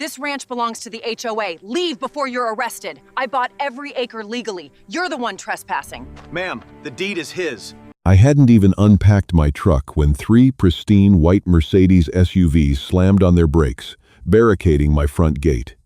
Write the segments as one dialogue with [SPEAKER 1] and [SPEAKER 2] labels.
[SPEAKER 1] This ranch belongs to the HOA. Leave before you're arrested. I bought every acre legally. You're the one trespassing.
[SPEAKER 2] Ma'am, the deed is his.
[SPEAKER 3] I hadn't even unpacked my truck when 3 pristine white Mercedes SUVs slammed on their brakes, barricading my front gate.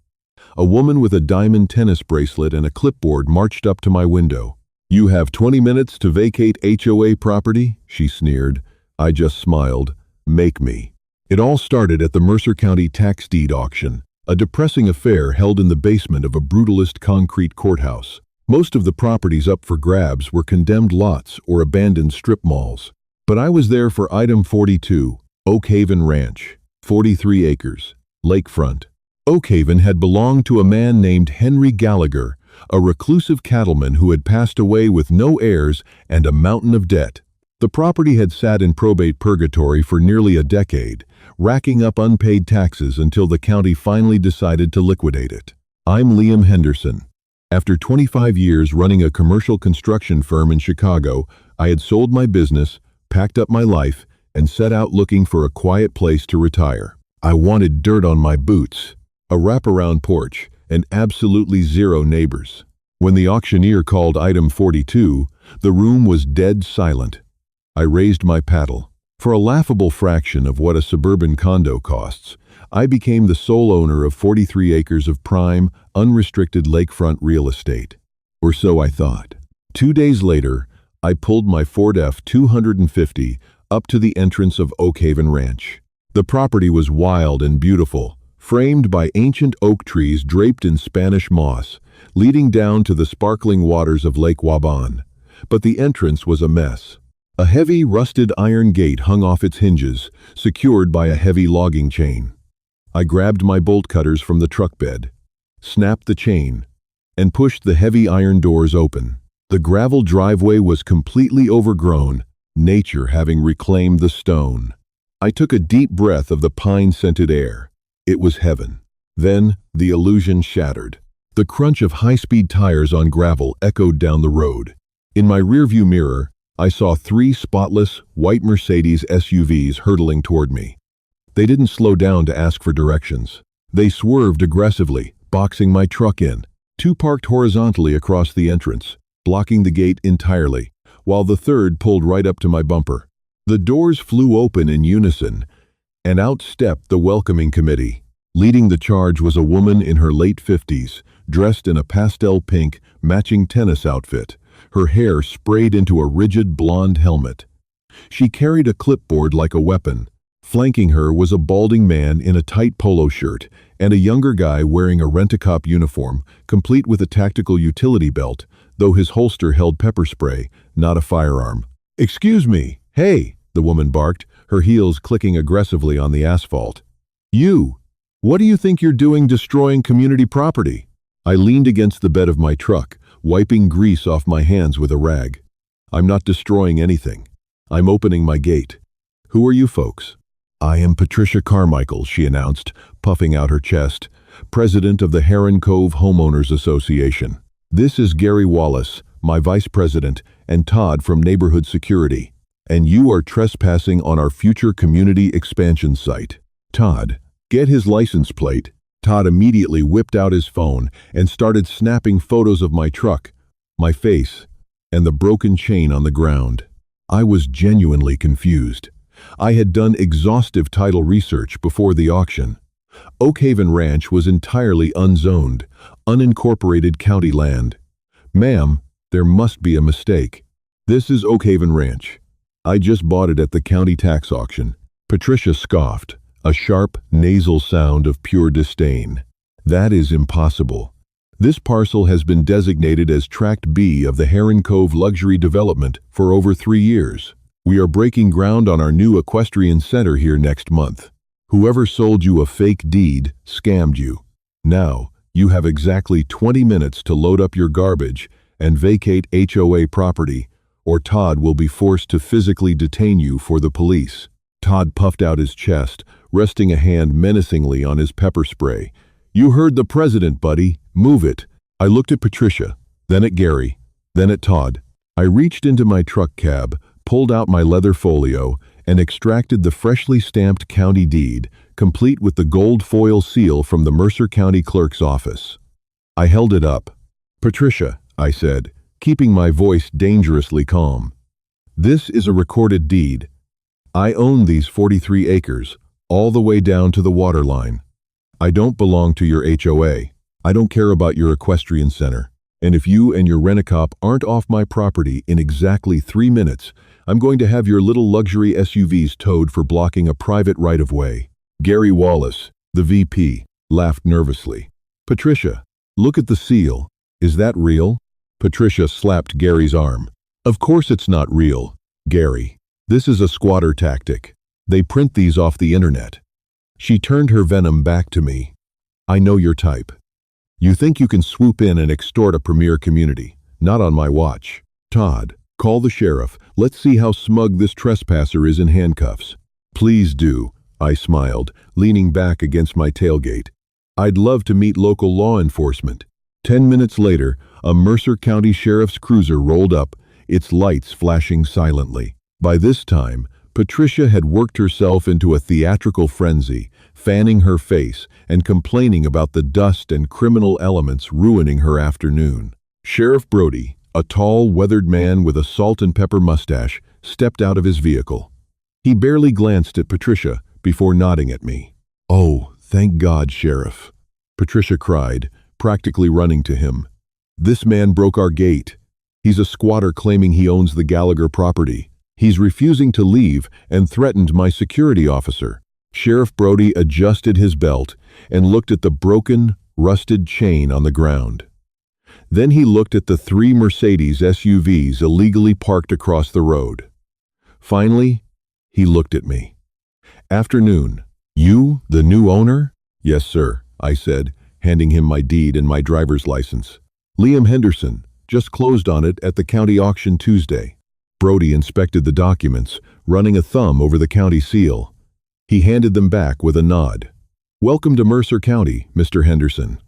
[SPEAKER 3] A woman with a diamond tennis bracelet and a clipboard marched up to my window. "You have 20 minutes to vacate HOA property," she sneered. I just smiled. Make me. It all started at the Mercer County tax deed auction, a depressing affair held in the basement of a brutalist concrete courthouse. Most of the properties up for grabs were condemned lots or abandoned strip malls. But I was there for item 42, Oak Haven Ranch, 43 acres, lakefront. Oak Haven had belonged to a man named Henry Gallagher, a reclusive cattleman who had passed away with no heirs and a mountain of debt. The property had sat in probate purgatory for nearly a decade, racking up unpaid taxes until the county finally decided to liquidate it. I'm Liam Henderson. After 25 years running a commercial construction firm in Chicago, I had sold my business, packed up my life, and set out looking for a quiet place to retire. I wanted dirt on my boots, a wraparound porch, and absolutely zero neighbors. When the auctioneer called item 42, the room was dead silent. I raised my paddle. For a laughable fraction of what a suburban condo costs, I became the sole owner of 43 acres of prime, unrestricted lakefront real estate. Or so I thought. 2 days later, I pulled my Ford F-250 up to the entrance of Oak Haven Ranch. The property was wild and beautiful, framed by ancient oak trees draped in Spanish moss, leading down to the sparkling waters of Lake Waban. But the entrance was a mess. A heavy, rusted iron gate hung off its hinges, secured by a heavy logging chain. I grabbed my bolt cutters from the truck bed, snapped the chain, and pushed the heavy iron doors open. The gravel driveway was completely overgrown, nature having reclaimed the stone. I took a deep breath of the pine-scented air. It was heaven. Then, the illusion shattered. The crunch of high-speed tires on gravel echoed down the road. In my rearview mirror, I saw 3 spotless, white Mercedes SUVs hurtling toward me. They didn't slow down to ask for directions. They swerved aggressively, boxing my truck in. 2 parked horizontally across the entrance, blocking the gate entirely, while the third pulled right up to my bumper. The doors flew open in unison, and out stepped the welcoming committee. Leading the charge was a woman in her late 50s, dressed in a pastel pink, matching tennis outfit, her hair sprayed into a rigid blonde helmet. She carried a clipboard like a weapon. Flanking her was a balding man in a tight polo shirt and a younger guy wearing a rent-a-cop uniform, complete with a tactical utility belt, though his holster held pepper spray, not a firearm. "Excuse me, hey," the woman barked, her heels clicking aggressively on the asphalt. "You, what do you think you're doing destroying community property?" I leaned against the bed of my truck, wiping grease off my hands with a rag. "I'm not destroying anything. I'm opening my gate. Who are you folks?" "I am Patricia Carmichael," she announced, puffing out her chest, president of the Heron Cove Homeowners Association. "This is Gary Wallace, my vice president, and Todd from Neighborhood Security. And you are trespassing on our future community expansion site. Todd, get his license plate." Todd immediately whipped out his phone and started snapping photos of my truck, my face, and the broken chain on the ground. I was genuinely confused. I had done exhaustive title research before the auction. Oak Haven Ranch was entirely unzoned, unincorporated county land. "Ma'am, there must be a mistake. This is Oak Haven Ranch. I just bought it at the county tax auction." Patricia scoffed, a sharp, nasal sound of pure disdain. "That is impossible. This parcel has been designated as Tract B of the Heron Cove Luxury Development for over 3 years. We are breaking ground on our new equestrian center here next month. Whoever sold you a fake deed scammed you. Now, you have exactly 20 minutes to load up your garbage and vacate HOA property, or Todd will be forced to physically detain you for the police." Todd puffed out his chest, resting a hand menacingly on his pepper spray. "You heard the president, buddy. Move it." I looked at Patricia, then at Gary, then at Todd. I reached into my truck cab, pulled out my leather folio, and extracted the freshly stamped county deed, complete with the gold foil seal from the Mercer County Clerk's office. I held it up. "Patricia," I said, keeping my voice dangerously calm. "This is a recorded deed. I own these 43 acres, all the way down to the water line. I don't belong to your HOA. I don't care about your equestrian center. And if you and your rent-a-cop aren't off my property in exactly 3 minutes, I'm going to have your little luxury SUVs towed for blocking a private right-of-way." Gary Wallace, the VP, laughed nervously. "Patricia, look at the seal. Is that real?" Patricia slapped Gary's arm. "Of course it's not real, Gary. This is a squatter tactic. They print these off the internet." She turned her venom back to me. "I know your type. You think you can swoop in and extort a premier community. Not on my watch. Todd, call the sheriff. Let's see how smug this trespasser is in handcuffs." "Please do," I smiled, leaning back against my tailgate. "I'd love to meet local law enforcement." 10 minutes later, a Mercer County Sheriff's cruiser rolled up, its lights flashing silently. By this time, Patricia had worked herself into a theatrical frenzy, fanning her face and complaining about the dust and criminal elements ruining her afternoon. Sheriff Brody, a tall, weathered man with a salt and pepper mustache, stepped out of his vehicle. He barely glanced at Patricia before nodding at me. "Oh, thank God, Sheriff," Patricia cried, practically running to him. "This man broke our gate. He's a squatter claiming he owns the Gallagher property. He's refusing to leave and threatened my security officer." Sheriff Brody adjusted his belt and looked at the broken, rusted chain on the ground. Then he looked at the 3 Mercedes SUVs illegally parked across the road. Finally, he looked at me. "Afternoon. You, the new owner?" "Yes, sir," I said, handing him my deed and my driver's license. "Liam Henderson, just closed on it at the county auction Tuesday." Brody inspected the documents, running a thumb over the county seal. He handed them back with a nod. "Welcome to Mercer County, Mr. Henderson.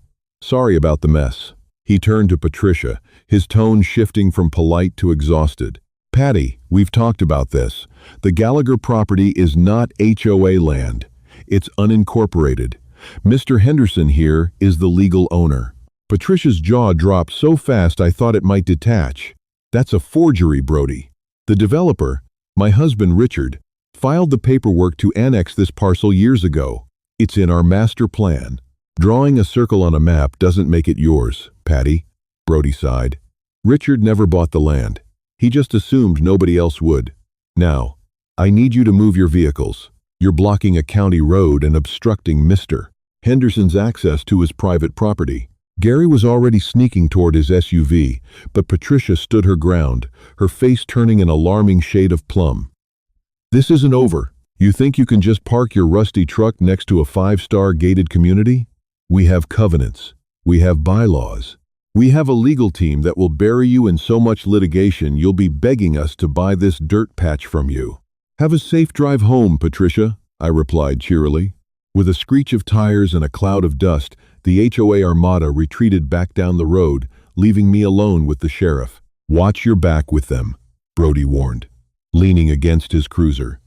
[SPEAKER 3] Sorry about the mess." He turned to Patricia, his tone shifting from polite to exhausted. "Patty, we've talked about this. The Gallagher property is not HOA land. It's unincorporated. Mr. Henderson here is the legal owner." Patricia's jaw dropped so fast I thought it might detach. "That's a forgery, Brody. The developer, my husband Richard, filed the paperwork to annex this parcel years ago. It's in our master plan. Drawing a circle on a map doesn't make it yours, Patty," Brody sighed. "Richard never bought the land. He just assumed nobody else would. Now, I need you to move your vehicles. You're blocking a county road and obstructing Mr. Henderson's access to his private property." Gary was already sneaking toward his SUV, but Patricia stood her ground, her face turning an alarming shade of plum. "This isn't over. You think you can just park your rusty truck next to a 5-star gated community? We have covenants. We have bylaws. We have a legal team that will bury you in so much litigation you'll be begging us to buy this dirt patch from you." "Have a safe drive home, Patricia," I replied cheerily. With a screech of tires and a cloud of dust, the HOA Armada retreated back down the road, leaving me alone with the sheriff. "Watch your back with them," Brody warned, leaning against his cruiser.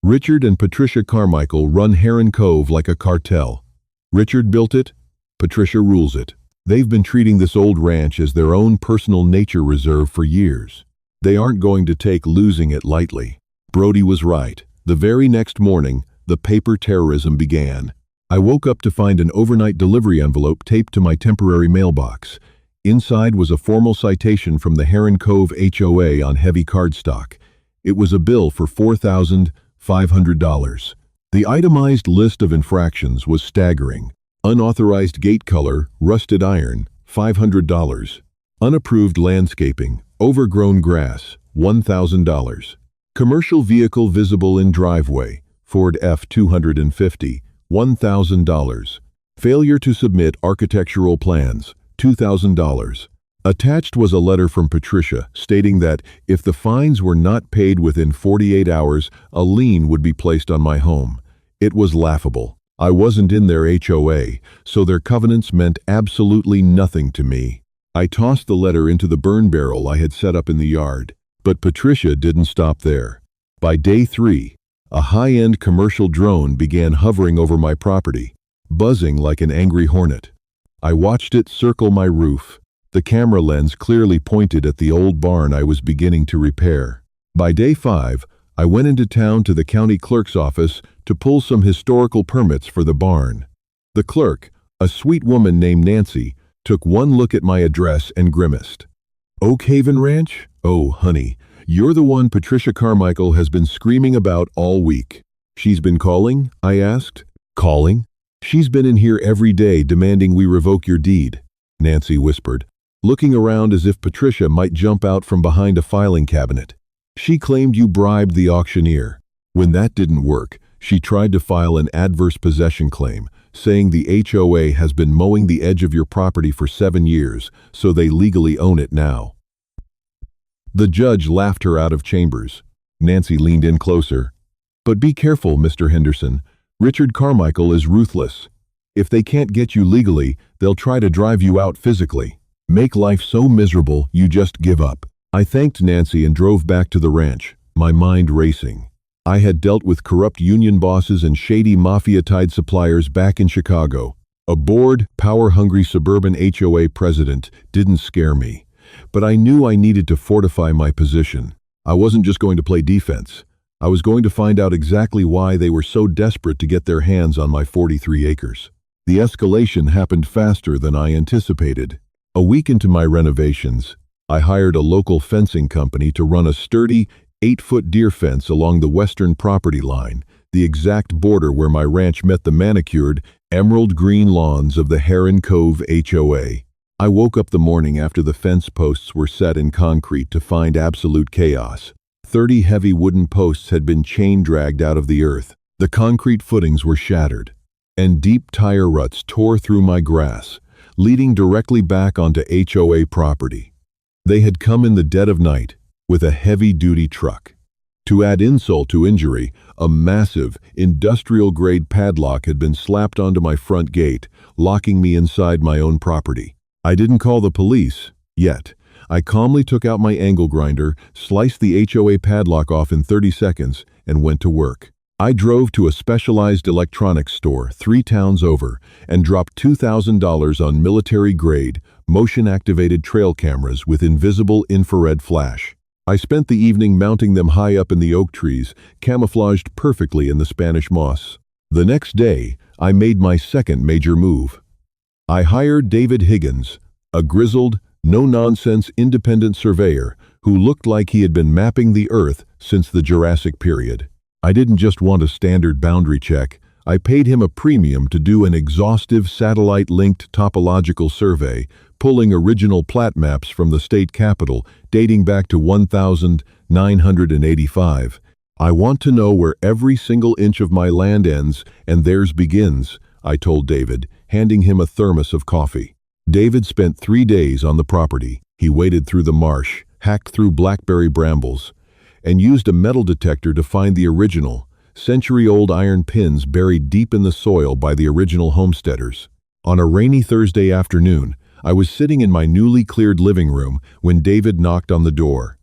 [SPEAKER 3] "Richard and Patricia Carmichael run Heron Cove like a cartel. Richard built it, Patricia rules it. They've been treating this old ranch as their own personal nature reserve for years. They aren't going to take losing it lightly." Brody was right. The very next morning, the paper terrorism began. I woke up to find an overnight delivery envelope taped to my temporary mailbox. Inside was a formal citation from the Heron Cove HOA on heavy cardstock. It was a bill for $4,500. The itemized list of infractions was staggering. Unauthorized gate color, rusted iron, $500. Unapproved landscaping, overgrown grass, $1,000. Commercial vehicle visible in driveway, Ford F-250, $1,000. Failure to submit architectural plans, $2,000. Attached was a letter from Patricia stating that if the fines were not paid within 48 hours, a lien would be placed on my home. It was laughable. I wasn't in their HOA, so their covenants meant absolutely nothing to me. I tossed the letter into the burn barrel I had set up in the yard. But Patricia didn't stop there. By day 3, A high-end commercial drone began hovering over my property, buzzing like an angry hornet. I watched it circle my roof, the camera lens clearly pointed at the old barn I was beginning to repair. By day 5, I went into town to the county clerk's office to pull some historical permits for the barn. The clerk, a sweet woman named Nancy, took one look at my address and grimaced. Oak Haven Ranch? Oh, honey, you're the one Patricia Carmichael has been screaming about all week. She's been calling? I asked. Calling? She's been in here every day demanding we revoke your deed, Nancy whispered, looking around as if Patricia might jump out from behind a filing cabinet. She claimed you bribed the auctioneer. When that didn't work, she tried to file an adverse possession claim, saying the HOA has been mowing the edge of your property for 7 years, so they legally own it now. The judge laughed her out of chambers. Nancy leaned in closer. But be careful, Mr. Henderson. Richard Carmichael is ruthless. If they can't get you legally, they'll try to drive you out physically. Make life so miserable you just give up. I thanked Nancy and drove back to the ranch, my mind racing. I had dealt with corrupt union bosses and shady mafia-tied suppliers back in Chicago. A bored, power-hungry suburban HOA president didn't scare me, but I knew I needed to fortify my position. I wasn't just going to play defense. I was going to find out exactly why they were so desperate to get their hands on my 43 acres. The escalation happened faster than I anticipated. A week into my renovations, I hired a local fencing company to run a sturdy, 8-foot deer fence along the western property line, the exact border where my ranch met the manicured, emerald green lawns of the Heron Cove HOA. I woke up the morning after the fence posts were set in concrete to find absolute chaos. 30 heavy wooden posts had been chain-dragged out of the earth. The concrete footings were shattered, and deep tire ruts tore through my grass, leading directly back onto HOA property. They had come in the dead of night, with a heavy-duty truck. To add insult to injury, a massive, industrial-grade padlock had been slapped onto my front gate, locking me inside my own property. I didn't call the police, yet. I calmly took out my angle grinder, sliced the HOA padlock off in 30 seconds, and went to work. I drove to a specialized electronics store 3 towns over and dropped $2,000 on military-grade, motion-activated trail cameras with invisible infrared flash. I spent the evening mounting them high up in the oak trees, camouflaged perfectly in the Spanish moss. The next day, I made my second major move. I hired David Higgins, a grizzled, no-nonsense independent surveyor who looked like he had been mapping the earth since the Jurassic period. I didn't just want a standard boundary check. I paid him a premium to do an exhaustive satellite-linked topological survey, pulling original plat maps from the state capitol dating back to 1985. I want to know where every single inch of my land ends and theirs begins, I told David, handing him a thermos of coffee. David spent 3 days on the property. He waded through the marsh, hacked through blackberry brambles, and used a metal detector to find the original, century-old iron pins buried deep in the soil by the original homesteaders. On a rainy Thursday afternoon, I was sitting in my newly cleared living room when David knocked on the door.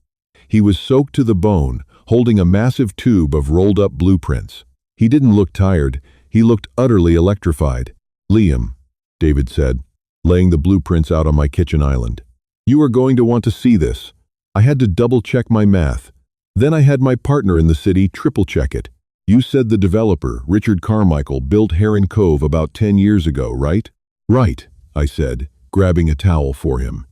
[SPEAKER 3] He was soaked to the bone, holding a massive tube of rolled-up blueprints. He didn't look tired. He looked utterly electrified. "Liam," David said, laying the blueprints out on my kitchen island. "You are going to want to see this." I had to double-check my math. Then I had my partner in the city triple-check it. "You said the developer, Richard Carmichael, built Heron Cove about 10 years ago, right?" "Right," I said, grabbing a towel for him.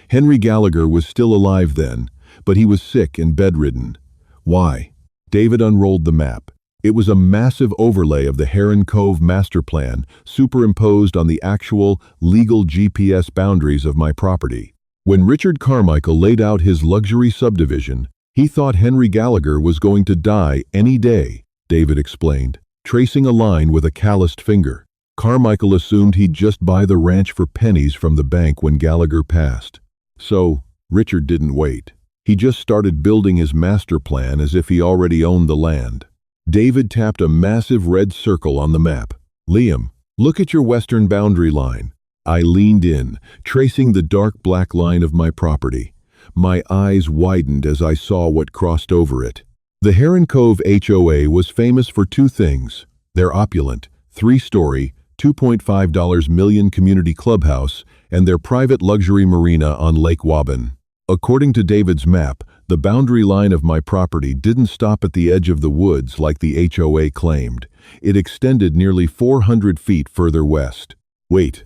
[SPEAKER 3] Henry Gallagher was still alive then, but he was sick and bedridden. "Why?" David unrolled the map. It was a massive overlay of the Heron Cove master plan, superimposed on the actual, legal GPS boundaries of my property. When Richard Carmichael laid out his luxury subdivision, he thought Henry Gallagher was going to die any day, David explained, tracing a line with a calloused finger. Carmichael assumed he'd just buy the ranch for pennies from the bank when Gallagher passed. So, Richard didn't wait. He just started building his master plan as if he already owned the land. David tapped a massive red circle on the map. "Liam, look at your western boundary line." I leaned in, tracing the dark black line of my property. My eyes widened as I saw what crossed over it. The Heron Cove HOA was famous for two things: their opulent, three-story, $2.5 million community clubhouse and their private luxury marina on Lake Waban. According to David's map, the boundary line of my property didn't stop at the edge of the woods like the HOA claimed. It extended nearly 400 feet further west. "Wait,"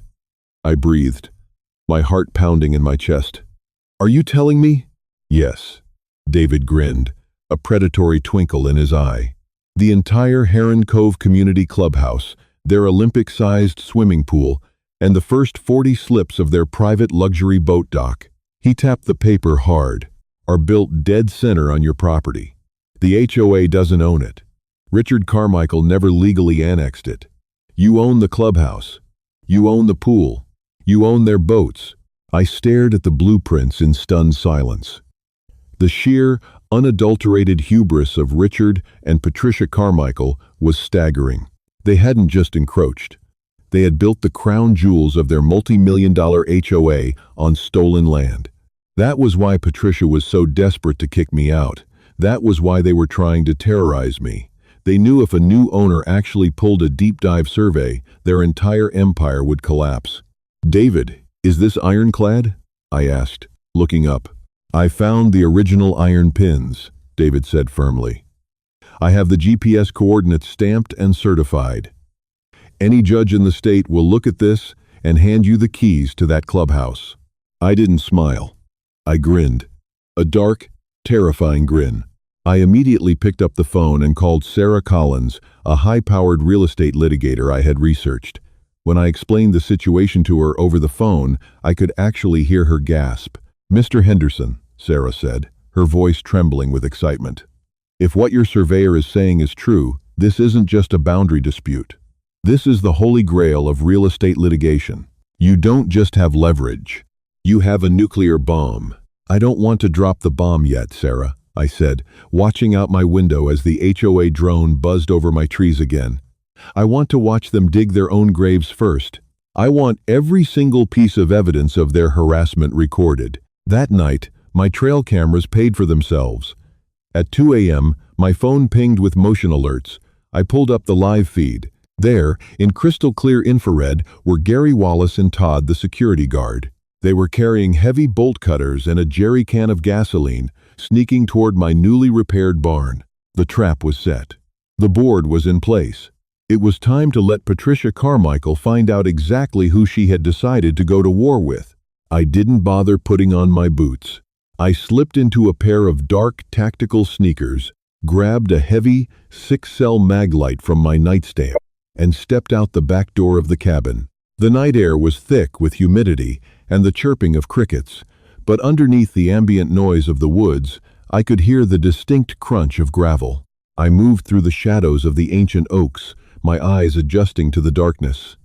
[SPEAKER 3] I breathed, my heart pounding in my chest. "Are you telling me?" "Yes," David grinned, a predatory twinkle in his eye. "The entire Heron Cove Community Clubhouse, their Olympic-sized swimming pool, and the first 40 slips of their private luxury boat dock," he tapped the paper hard, "are built dead center on your property. The HOA doesn't own it. Richard Carmichael never legally annexed it. You own the clubhouse. You own the pool. You own their boats." I stared at the blueprints in stunned silence. The sheer, unadulterated hubris of Richard and Patricia Carmichael was staggering. They hadn't just encroached. They had built the crown jewels of their multi-million-dollar HOA on stolen land. That was why Patricia was so desperate to kick me out. That was why they were trying to terrorize me. They knew if a new owner actually pulled a deep-dive survey, their entire empire would collapse. "David, is this ironclad?" I asked, looking up. "I found the original iron pins," David said firmly. "I have the GPS coordinates stamped and certified. Any judge in the state will look at this and hand you the keys to that clubhouse." I didn't smile. I grinned. A dark, terrifying grin. I immediately picked up the phone and called Sarah Collins, a high-powered real estate litigator I had researched. When I explained the situation to her over the phone, I could actually hear her gasp. "Mr. Henderson," Sarah said, her voice trembling with excitement. "If what your surveyor is saying is true, this isn't just a boundary dispute. This is the holy grail of real estate litigation. You don't just have leverage. You have a nuclear bomb." "I don't want to drop the bomb yet, Sarah," I said, watching out my window as the HOA drone buzzed over my trees again. "I want to watch them dig their own graves first. I want every single piece of evidence of their harassment recorded." That night, my trail cameras paid for themselves. At 2 a.m., my phone pinged with motion alerts. I pulled up the live feed. There, in crystal clear infrared, were Gary Wallace and Todd, the security guard. They were carrying heavy bolt cutters and a jerry can of gasoline, sneaking toward my newly repaired barn. The trap was set. The board was in place. It was time to let Patricia Carmichael find out exactly who she had decided to go to war with. I didn't bother putting on my boots. I slipped into a pair of dark tactical sneakers, grabbed a heavy 6-cell mag light from my nightstand, and stepped out the back door of the cabin. The night air was thick with humidity and the chirping of crickets, but underneath the ambient noise of the woods, I could hear the distinct crunch of gravel. I moved through the shadows of the ancient oaks, my eyes adjusting to the darkness.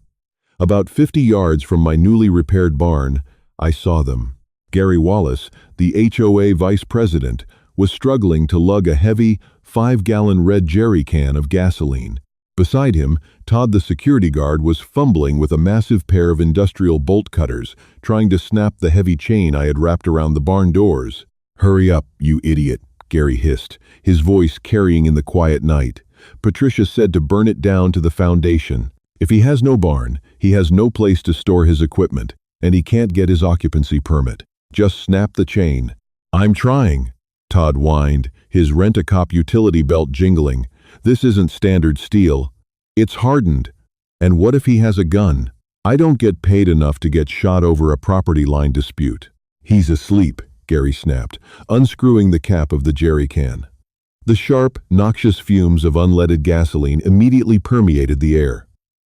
[SPEAKER 3] About 50 yards from my newly repaired barn, I saw them. Gary Wallace, the HOA vice president, was struggling to lug a heavy, 5-gallon red jerry can of gasoline. Beside him, Todd the security guard was fumbling with a massive pair of industrial bolt cutters, trying to snap the heavy chain I had wrapped around the barn doors. "Hurry up, you idiot," Gary hissed, his voice carrying in the quiet night. "Patricia said to burn it down to the foundation. If he has no barn, he has no place to store his equipment, and he can't get his occupancy permit. Just snap the chain." "I'm trying," Todd whined, his rent-a-cop utility belt jingling. "This isn't standard steel. It's hardened. And what if he has a gun? I don't get paid enough to get shot over a property line dispute." "He's asleep," Gary snapped, unscrewing the cap of the jerry can. The sharp, noxious fumes of unleaded gasoline immediately permeated the air.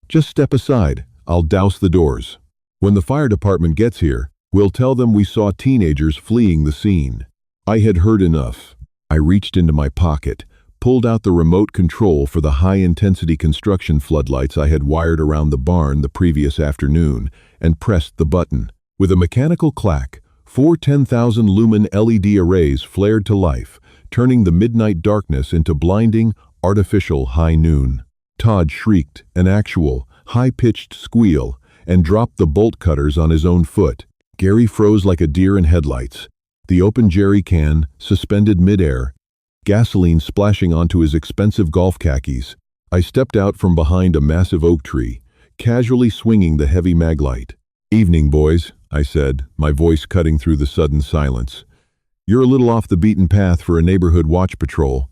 [SPEAKER 3] "Just step aside. I'll douse the doors. When the fire department gets here, we'll tell them we saw teenagers fleeing the scene." I had heard enough. I reached into my pocket, pulled out the remote control for the high-intensity construction floodlights I had wired around the barn the previous afternoon, and pressed the button. With a mechanical clack, 4 10,000-lumen LED arrays flared to life, turning the midnight darkness into blinding, artificial high noon. Todd shrieked an actual, high-pitched squeal and dropped the bolt cutters on his own foot. Gary froze like a deer in headlights. The open jerry can, suspended midair, gasoline splashing onto his expensive golf khakis. I stepped out from behind a massive oak tree, casually swinging the heavy maglite. "Evening, boys," I said, my voice cutting through the sudden silence. "You're a little off the beaten path for a neighborhood watch patrol,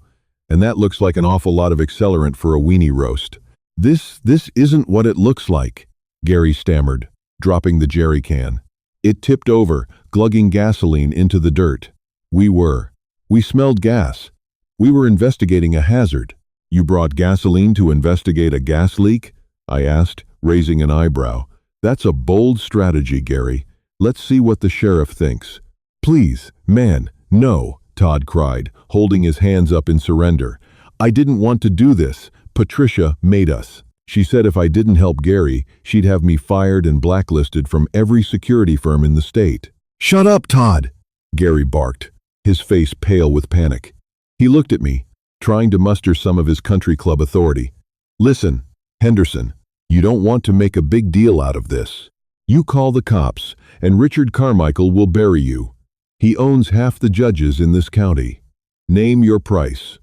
[SPEAKER 3] and that looks like an awful lot of accelerant for a weenie roast." This isn't what it looks like," Gary stammered, dropping the jerry can. It tipped over, glugging gasoline into the dirt. We smelled gas. We were investigating a hazard." "You brought gasoline to investigate a gas leak?" I asked, raising an eyebrow. "That's a bold strategy, Gary. Let's see what the sheriff thinks." "Please, man, no," Todd cried, holding his hands up in surrender. "I didn't want to do this. Patricia made us. She said if I didn't help Gary, she'd have me fired and blacklisted from every security firm in the state." "Shut up, Todd!" Gary barked, his face pale with panic. He looked at me, trying to muster some of his country club authority. "Listen, Henderson, you don't want to make a big deal out of this. You call the cops, and Richard Carmichael will bury you. He owns half the judges in this county. Name your price.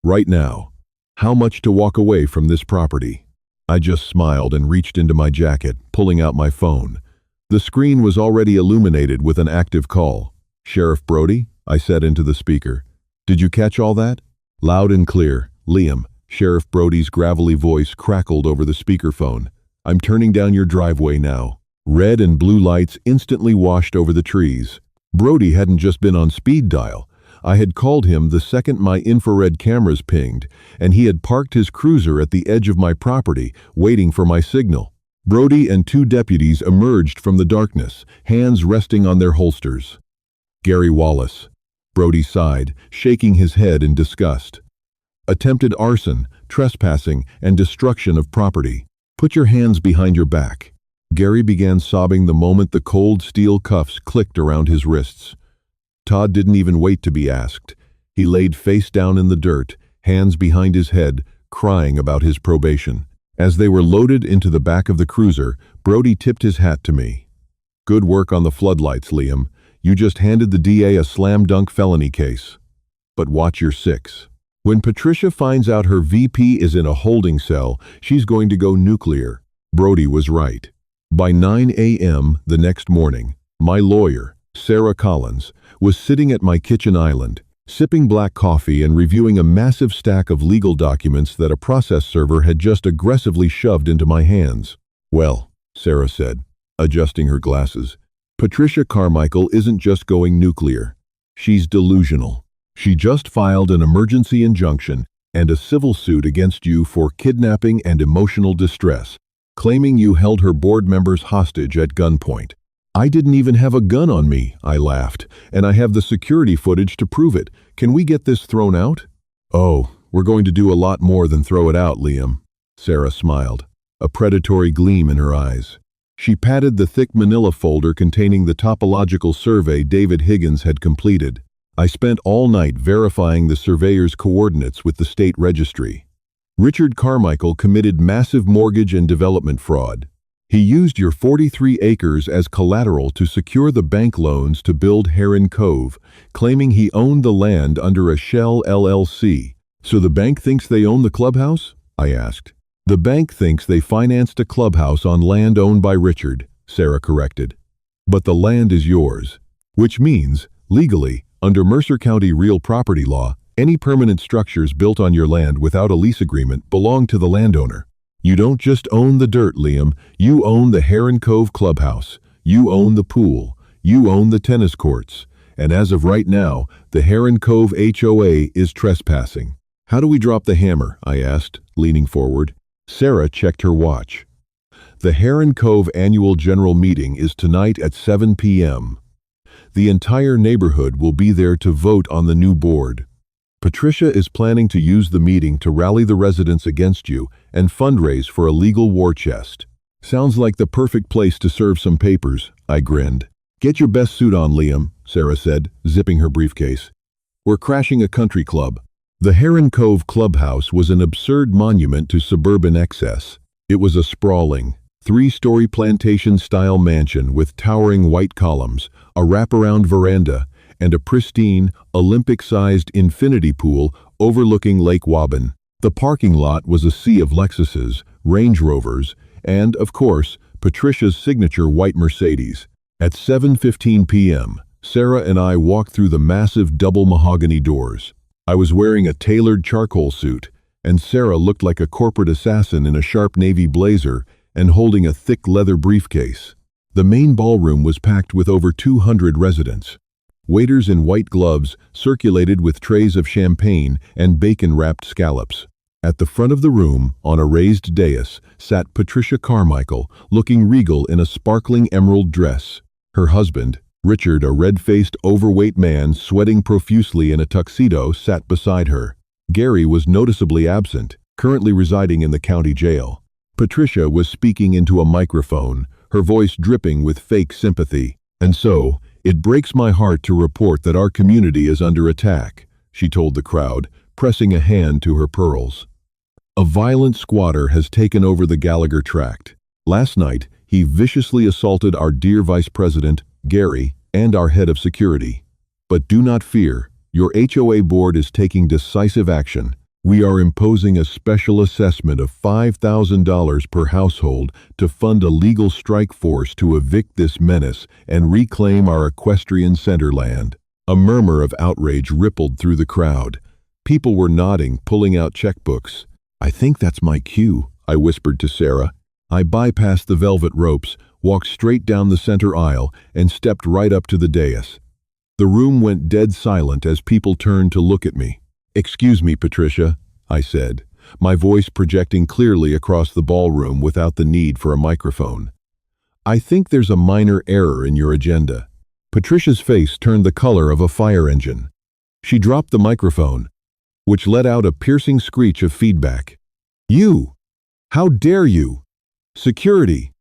[SPEAKER 3] Right now. How much to walk away from this property?" I just smiled and reached into my jacket, pulling out my phone. The screen was already illuminated with an active call. "Sheriff Brody?" I said into the speaker. "Did you catch all that?" Loud and clear, Liam, Sheriff Brody's gravelly voice crackled over the speakerphone. "I'm turning down your driveway now." Red and blue lights instantly washed over the trees. Brody hadn't just been on speed dial. I had called him the second my infrared cameras pinged, and he had parked his cruiser at the edge of my property, waiting for my signal. Brody and two deputies emerged from the darkness, hands resting on their holsters. "Gary Wallace," Brody sighed, shaking his head in disgust. "Attempted arson, trespassing, and destruction of property. Put your hands behind your back." Gary began sobbing the moment the cold steel cuffs clicked around his wrists. Todd didn't even wait to be asked. He laid face down in the dirt, hands behind his head, crying about his probation. As they were loaded into the back of the cruiser, Brody tipped his hat to me. "Good work on the floodlights, Liam. You just handed the DA a slam-dunk felony case. But watch your six. When Patricia finds out her VP is in a holding cell, she's going to go nuclear." Brody was right. By 9 a.m. the next morning, my lawyer, Sarah Collins, was sitting at my kitchen island, sipping black coffee and reviewing a massive stack of legal documents that a process server had just aggressively shoved into my hands. "Well," Sarah said, adjusting her glasses, "Patricia Carmichael isn't just going nuclear. She's delusional. She just filed an emergency injunction and a civil suit against you for kidnapping and emotional distress, claiming you held her board members hostage at gunpoint." "I didn't even have a gun on me," I laughed, "and I have the security footage to prove it. Can we get this thrown out?" "Oh, we're going to do a lot more than throw it out, Liam," Sarah smiled, a predatory gleam in her eyes. She patted the thick manila folder containing the topological survey David Higgins had completed. I spent all night verifying the surveyor's coordinates with the state registry. Richard Carmichael committed massive mortgage and development fraud. He used your 43 acres as collateral to secure the bank loans to build Heron Cove, claiming he owned the land under a shell LLC. "So the bank thinks they own the clubhouse?" I asked. "The bank thinks they financed a clubhouse on land owned by Richard," Sarah corrected. "But the land is yours, which means, legally, under Mercer County real property law, any permanent structures built on your land without a lease agreement belong to the landowner. You don't just own the dirt, Liam. You own the Heron Cove Clubhouse. You own the pool. You own the tennis courts. And as of right now, the Heron Cove HOA is trespassing." "How do we drop the hammer?" I asked, leaning forward. Sarah checked her watch. "The Heron Cove Annual General Meeting is tonight at 7 p.m. The entire neighborhood will be there to vote on the new board. Patricia is planning to use the meeting to rally the residents against you and fundraise for a legal war chest." "Sounds like the perfect place to serve some papers," I grinned. "Get your best suit on, Liam," Sarah said, zipping her briefcase. "We're crashing a country club." The Heron Cove Clubhouse was an absurd monument to suburban excess. It was a sprawling, three-story plantation-style mansion with towering white columns, a wraparound veranda, and a pristine, Olympic-sized infinity pool overlooking Lake Waban. The parking lot was a sea of Lexuses, Range Rovers, and, of course, Patricia's signature white Mercedes. At 7:15 p.m., Sarah and I walked through the massive double mahogany doors. I was wearing a tailored charcoal suit, and Sarah looked like a corporate assassin in a sharp navy blazer and holding a thick leather briefcase. The main ballroom was packed with over 200 residents. Waiters in white gloves circulated with trays of champagne and bacon-wrapped scallops. At the front of the room, on a raised dais, sat Patricia Carmichael, looking regal in a sparkling emerald dress. Her husband, Richard, a red-faced, overweight man sweating profusely in a tuxedo, sat beside her. Gary was noticeably absent, currently residing in the county jail. Patricia was speaking into a microphone, her voice dripping with fake sympathy. "And so, it breaks my heart to report that our community is under attack," she told the crowd, pressing a hand to her pearls. "A violent squatter has taken over the Gallagher tract. Last night, he viciously assaulted our dear Vice President, Gary, and our head of security. But do not fear, your HOA board is taking decisive action. We are imposing a special assessment of $5,000 per household to fund a legal strike force to evict this menace and reclaim our equestrian center land." A murmur of outrage rippled through the crowd. People were nodding, pulling out checkbooks. "I think that's my cue," I whispered to Sarah. I bypassed the velvet ropes, walked straight down the center aisle, and stepped right up to the dais. The room went dead silent as people turned to look at me. "Excuse me, Patricia," I said, my voice projecting clearly across the ballroom without the need for a microphone. "I think there's a minor error in your agenda." Patricia's face turned the color of a fire engine. She dropped the microphone, which let out a piercing screech of feedback. "You! How dare you! Security!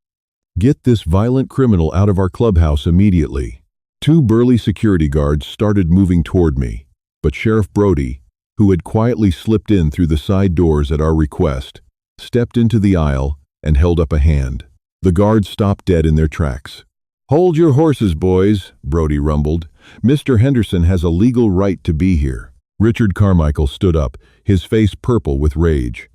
[SPEAKER 3] Get this violent criminal out of our clubhouse immediately." Two burly security guards started moving toward me, but Sheriff Brody, who had quietly slipped in through the side doors at our request, stepped into the aisle and held up a hand. The guards stopped dead in their tracks. "Hold your horses, boys," Brody rumbled. "Mr. Henderson has a legal right to be here." Richard Carmichael stood up, his face purple with rage.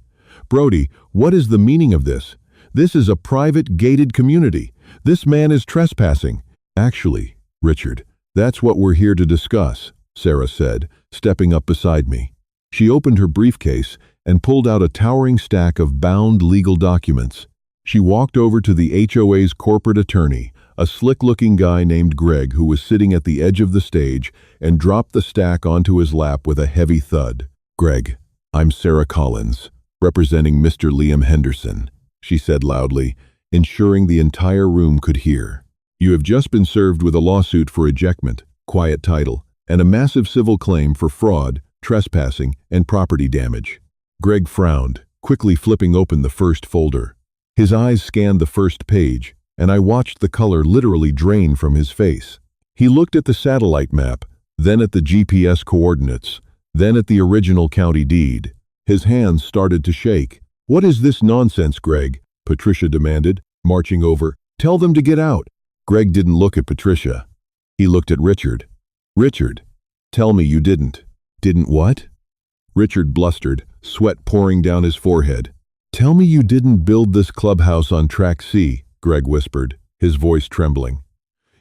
[SPEAKER 3] "Brody, what is the meaning of this? This is a private, gated community. This man is trespassing." "Actually, Richard, that's what we're here to discuss," Sarah said, stepping up beside me. She opened her briefcase and pulled out a towering stack of bound legal documents. She walked over to the HOA's corporate attorney, a slick-looking guy named Greg who was sitting at the edge of the stage, and dropped the stack onto his lap with a heavy thud. "Greg, I'm Sarah Collins, representing Mr. Liam Henderson," she said loudly, ensuring the entire room could hear. "You have just been served with a lawsuit for ejectment, quiet title, and a massive civil claim for fraud, trespassing, and property damage." Greg frowned, quickly flipping open the first folder. His eyes scanned the first page, and I watched the color literally drain from his face. He looked at the satellite map, then at the GPS coordinates, then at the original county deed. His hands started to shake. "What is this nonsense, Greg?" Patricia demanded, marching over. "Tell them to get out." Greg didn't look at Patricia. He looked at Richard. "Richard, tell me you didn't." "Didn't what?" Richard blustered, sweat pouring down his forehead. "Tell me you didn't build this clubhouse on Track C," Greg whispered, his voice trembling.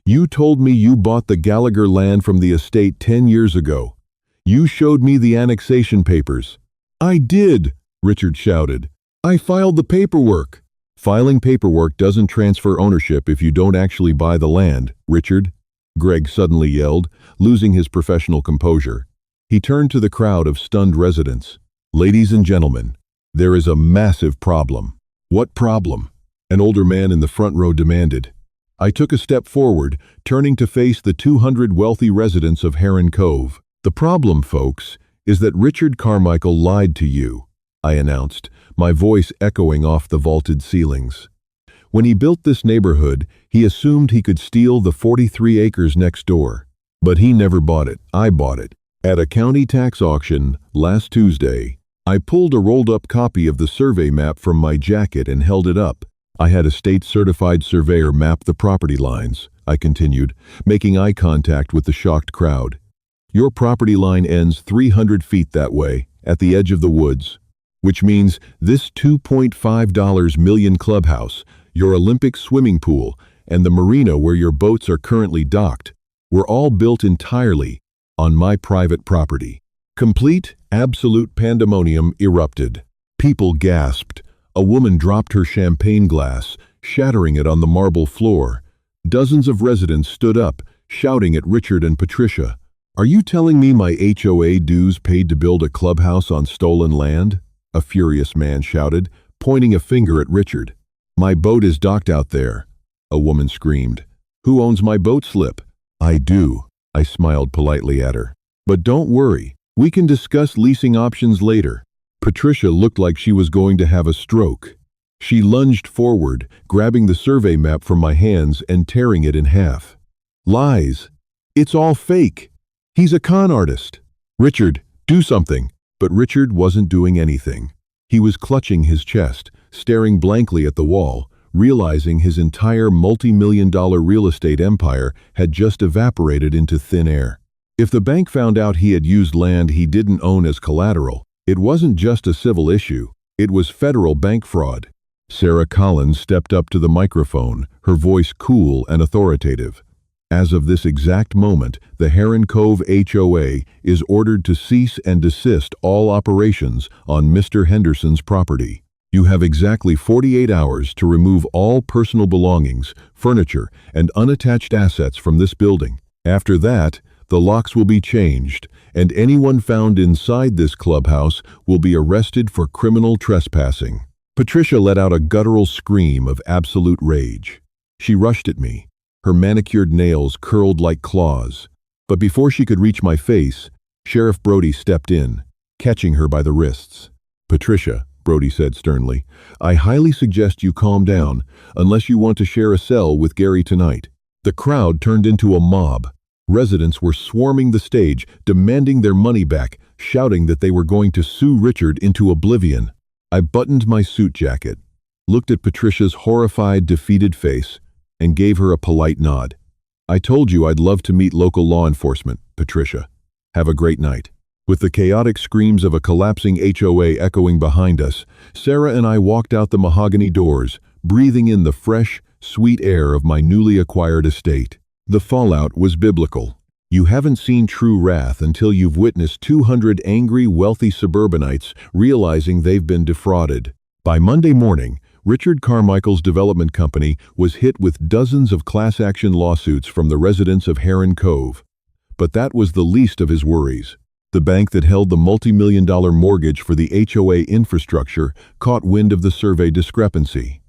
[SPEAKER 3] "You told me you bought the Gallagher land from the estate 10 years ago. You showed me the annexation papers." "I did," Richard shouted. "I filed the paperwork." "Filing paperwork doesn't transfer ownership if you don't actually buy the land, Richard," Greg suddenly yelled, losing his professional composure. He turned to the crowd of stunned residents. "Ladies and gentlemen, there is a massive problem." "What problem?" an older man in the front row demanded. I took a step forward, turning to face the 200 wealthy residents of Heron Cove. "The problem, folks, is that Richard Carmichael lied to you," I announced, my voice echoing off the vaulted ceilings. "When he built this neighborhood, he assumed he could steal the 43 acres next door. But he never bought it. I bought it. At a county tax auction last Tuesday, I pulled a rolled-up copy of the survey map from my jacket and held it up. I had a state-certified surveyor map the property lines, I continued, making eye contact with the shocked crowd. Your property line ends 300 feet that way, at the edge of the woods, which means this $2.5 million clubhouse, your Olympic swimming pool, and the marina where your boats are currently docked were all built entirely on my private property. Complete, absolute pandemonium erupted. People gasped. A woman dropped her champagne glass, shattering it on the marble floor. Dozens of residents stood up, shouting at Richard and Patricia. "Are you telling me my HOA dues paid to build a clubhouse on stolen land?" A furious man shouted, pointing a finger at Richard. "My boat is docked out there," a woman screamed. "Who owns my boat slip?" "I do," I smiled politely at her. "But don't worry, we can discuss leasing options later." Patricia looked like she was going to have a stroke. She lunged forward, grabbing the survey map from my hands and tearing it in half. "Lies! It's all fake! He's a con artist! Richard, do something!" But Richard wasn't doing anything. He was clutching his chest, staring blankly at the wall, realizing his entire multi-million-dollar real estate empire had just evaporated into thin air. If the bank found out he had used land he didn't own as collateral, it wasn't just a civil issue, it was federal bank fraud. Sarah Collins stepped up to the microphone, her voice cool and authoritative. "As of this exact moment, the Heron Cove HOA is ordered to cease and desist all operations on Mr. Henderson's property. You have exactly 48 hours to remove all personal belongings, furniture, and unattached assets from this building. After that, the locks will be changed, and anyone found inside this clubhouse will be arrested for criminal trespassing." Patricia let out a guttural scream of absolute rage. She rushed at me, her manicured nails curled like claws. But before she could reach my face, Sheriff Brody stepped in, catching her by the wrists. "Patricia," Brody said sternly, "I highly suggest you calm down, unless you want to share a cell with Gary tonight." The crowd turned into a mob. Residents were swarming the stage, demanding their money back, shouting that they were going to sue Richard into oblivion. I buttoned my suit jacket, looked at Patricia's horrified, defeated face, and gave her a polite nod. "I told you I'd love to meet local law enforcement, Patricia. Have a great night." With the chaotic screams of a collapsing HOA echoing behind us, Sarah and I walked out the mahogany doors, breathing in the fresh, sweet air of my newly acquired estate. The fallout was biblical. You haven't seen true wrath until you've witnessed 200 angry, wealthy suburbanites realizing they've been defrauded. By Monday morning, Richard Carmichael's development company was hit with dozens of class action lawsuits from the residents of Heron Cove. But that was the least of his worries. The bank that held the multi-million-dollar mortgage for the HOA infrastructure caught wind of the survey discrepancy.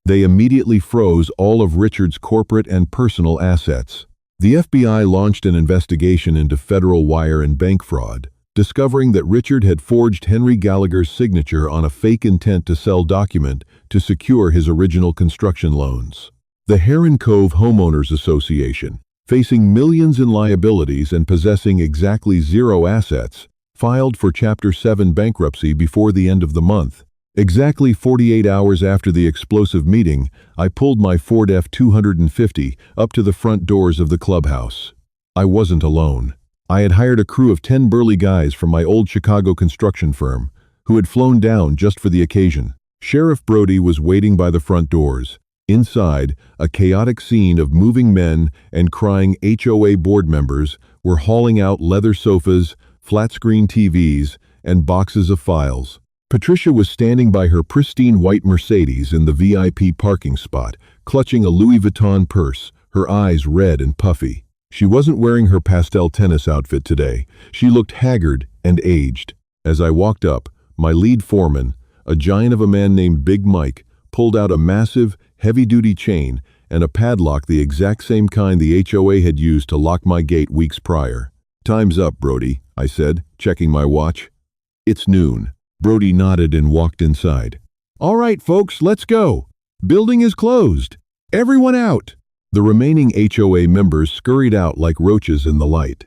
[SPEAKER 3] They immediately froze all of Richard's corporate and personal assets. The FBI launched an investigation into federal wire and bank fraud, discovering that Richard had forged Henry Gallagher's signature on a fake intent to sell document to secure his original construction loans. The Heron Cove Homeowners Association, facing millions in liabilities and possessing exactly zero assets, filed for Chapter 7 bankruptcy before the end of the month. Exactly 48 hours after the explosive meeting, I pulled my Ford F-250 up to the front doors of the clubhouse. I wasn't alone. I had hired a crew of 10 burly guys from my old Chicago construction firm, who had flown down just for the occasion. Sheriff Brody was waiting by the front doors. Inside, a chaotic scene of moving men and crying HOA board members were hauling out leather sofas, flat-screen TVs, and boxes of files. Patricia was standing by her pristine white Mercedes in the VIP parking spot, clutching a Louis Vuitton purse, her eyes red and puffy. She wasn't wearing her pastel tennis outfit today. She looked haggard and aged. As I walked up, my lead foreman, a giant of a man named Big Mike, pulled out a massive, heavy-duty chain and a padlock the exact same kind the HOA had used to lock my gate weeks prior. "Time's up, Brody," I said, checking my watch. "It's noon." Brody nodded and walked inside. "All right, folks, let's go. Building is closed. Everyone out." The remaining HOA members scurried out like roaches in the light.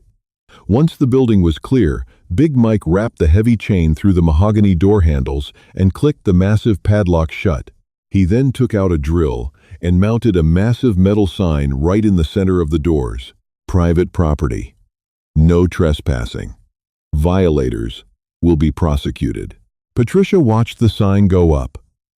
[SPEAKER 3] Once the building was clear, Big Mike wrapped the heavy chain through the mahogany door handles and clicked the massive padlock shut. He then took out a drill and mounted a massive metal sign right in the center of the doors. Private property. No trespassing. Violators will be prosecuted. Patricia watched the sign go up,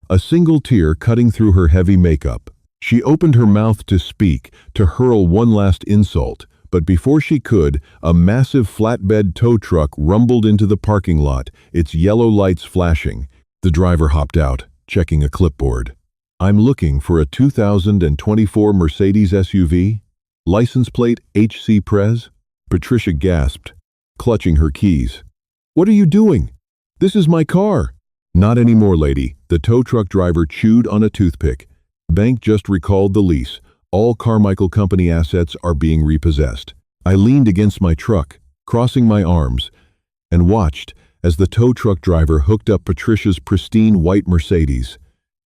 [SPEAKER 3] a single tear cutting through her heavy makeup. She opened her mouth to speak, to hurl one last insult, but before she could, a massive flatbed tow truck rumbled into the parking lot, its yellow lights flashing. The driver hopped out, checking a clipboard. "I'm looking for a 2024 Mercedes SUV. License plate HC Prez?" Patricia gasped, clutching her keys. "What are you doing? This is my car." "Not anymore, lady." The tow truck driver chewed on a toothpick. "Bank just recalled the lease. All Carmichael Company assets are being repossessed." I leaned against my truck, crossing my arms, and watched as the tow truck driver hooked up Patricia's pristine white Mercedes.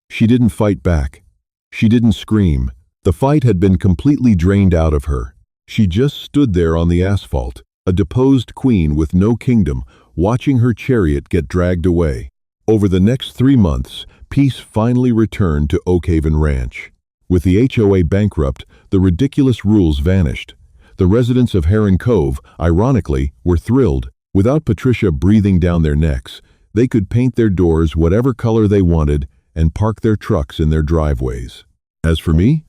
[SPEAKER 3] She didn't fight back. She didn't scream. The fight had been completely drained out of her. She just stood there on the asphalt, a deposed queen with no kingdom, watching her chariot get dragged away. Over the next 3 months, peace finally returned to Oak Haven Ranch. With the HOA bankrupt, the ridiculous rules vanished. The residents of Heron Cove, ironically, were thrilled. Without Patricia breathing down their necks, they could paint their doors whatever color they wanted and park their trucks in their driveways. As for me,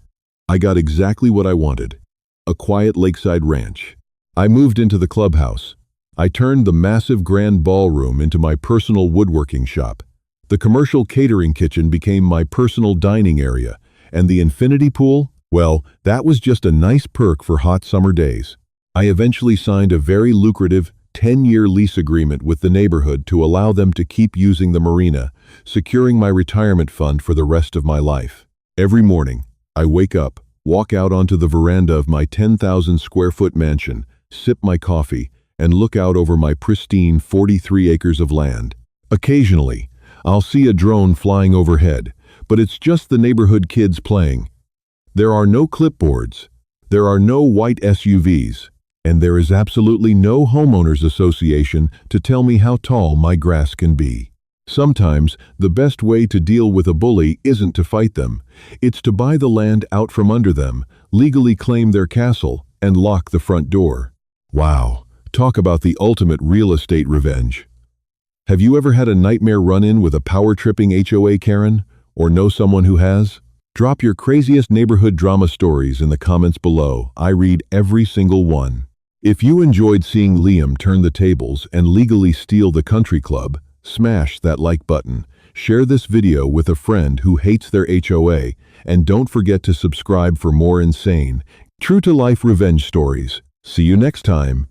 [SPEAKER 3] I got exactly what I wanted: a quiet lakeside ranch. I moved into the clubhouse. I turned the massive grand ballroom into my personal woodworking shop. The commercial catering kitchen became my personal dining area, and the infinity pool, well, that was just a nice perk for hot summer days. I eventually signed a very lucrative 10-year lease agreement with the neighborhood to allow them to keep using the marina, securing my retirement fund for the rest of my life. Every morning, I wake up, walk out onto the veranda of my 10,000 square foot mansion, sip my coffee, and look out over my pristine 43 acres of land. Occasionally, I'll see a drone flying overhead, but it's just the neighborhood kids playing. There are no clipboards, there are no white SUVs, and there is absolutely no homeowners association to tell me how tall my grass can be. Sometimes, the best way to deal with a bully isn't to fight them. It's to buy the land out from under them, legally claim their castle, and lock the front door. Wow, talk about the ultimate real estate revenge. Have you ever had a nightmare run-in with a power-tripping HOA Karen, or know someone who has? Drop your craziest neighborhood drama stories in the comments below. I read every single one. If you enjoyed seeing Liam turn the tables and legally steal the country club, smash that like button, share this video with a friend who hates their HOA, and don't forget to subscribe for more insane, true-to-life revenge stories. See you next time.